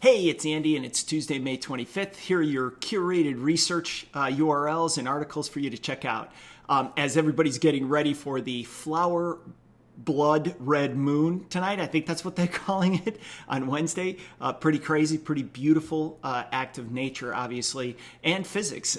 Hey, it's Andy, and it's Tuesday, May 25th. Here are your curated research URLs and articles for you to check out. As everybody's getting ready for the flower blood red moon tonight, I think that's what they're calling it, on Wednesday. Pretty crazy, pretty beautiful act of nature, obviously, and physics.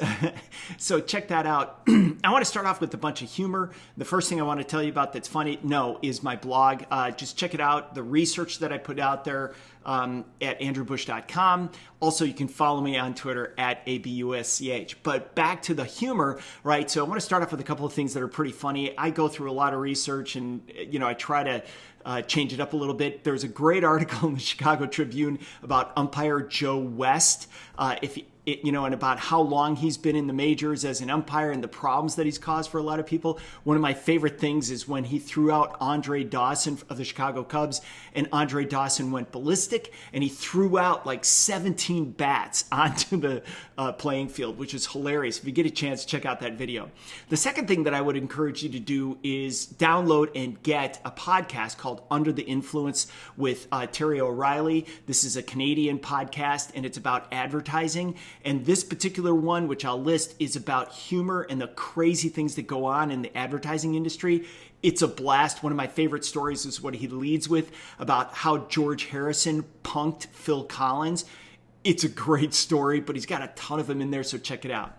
So check that out. I want to start off with a bunch of humor. The first thing I want to tell you about that's funny, is my blog. Just check it out, the research that I put out there at andrewbush.com. Also, you can follow me on Twitter at ABUSCH. But back to the humor, right? So I want to start off with a couple of things that are pretty funny. I go through a lot of research and, I try to change it up a little bit. There's a great article in the Chicago Tribune about umpire Joe West, and about how long he's been in the majors as an umpire and the problems that he's caused for a lot of people. One of my favorite things is when he threw out Andre Dawson of the Chicago Cubs, and Andre Dawson went ballistic, and he threw out like 17 bats onto the playing field, which is hilarious. If you get a chance, check out that video. The second thing that I would encourage you to do is download and get a podcast called Under the Influence with Terry O'Reilly. This is a Canadian podcast, and it's about advertising. And this particular one, which I'll list, is about humor and the crazy things that go on in the advertising industry. It's a blast. One of my favorite stories is what he leads with about how George Harrison punked Phil Collins. It's a great story, but he's got a ton of them in there, so check it out.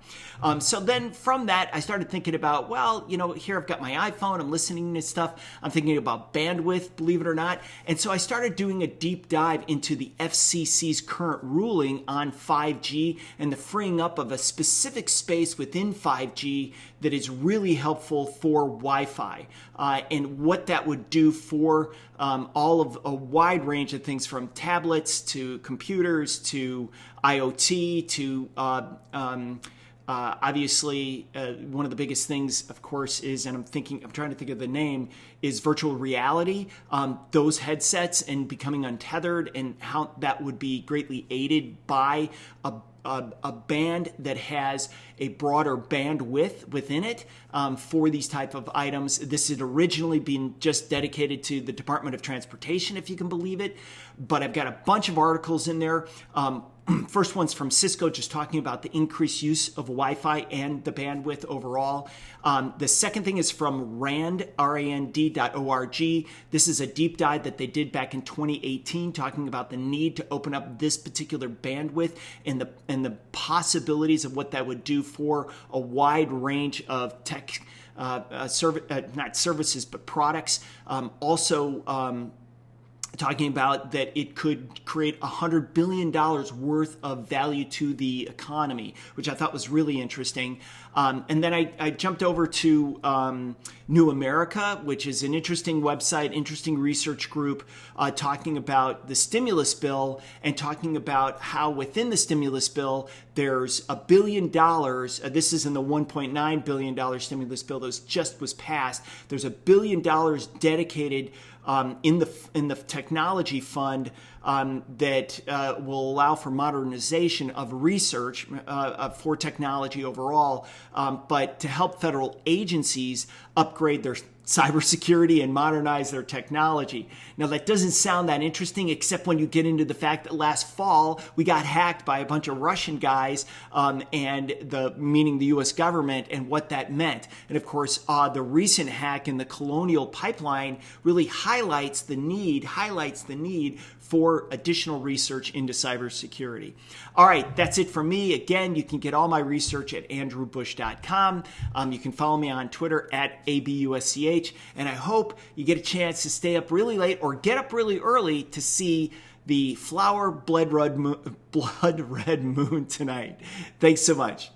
So then from that, I started thinking about, here I've got my iPhone, I'm listening to stuff, I'm thinking about bandwidth, believe it or not. And so I started doing a deep dive into the FCC's current ruling on 5G and the freeing up of a specific space within 5G that is really helpful for Wi-Fi, and what that would do for all of a wide range of things, from tablets to computers to IoT to obviously one of the biggest things, of course, is, and I'm trying to think of the name, is virtual reality. Those headsets and becoming untethered, and how that would be greatly aided by a band that has a broader bandwidth within it for these type of items. This had originally been just dedicated to the Department of Transportation, if you can believe it, but I've got a bunch of articles in there. First one's from Cisco, just talking about the increased use of Wi-Fi and the bandwidth overall. The second thing is from RAND, RAND.org. This is a deep dive that they did back in 2018, talking about the need to open up this particular bandwidth and the possibilities of what that would do for a wide range of tech, not services, but products. Talking about that it could create $100 billion worth of value to the economy, which I thought was really interesting. And then I jumped over to New America, which is an interesting website, interesting research group, talking about the stimulus bill and talking about how within the stimulus bill there's $1 billion. This is in the $1.9 billion stimulus bill that just was passed. There's $1 billion dedicated in the technology fund that will allow for modernization of research for technology overall, but to help federal agencies upgrade their cybersecurity and modernize their technology. Now, that doesn't sound that interesting, except when you get into the fact that last fall we got hacked by a bunch of Russian guys, meaning the U.S. government, and what that meant. And of course, the recent hack in the Colonial Pipeline really highlights the need for additional research into cybersecurity. All right, that's it for me. Again, you can get all my research at andrewbush.com. You can follow me on Twitter at ABUSCH. And I hope you get a chance to stay up really late or get up really early to see the flower blood red moon tonight. Thanks so much.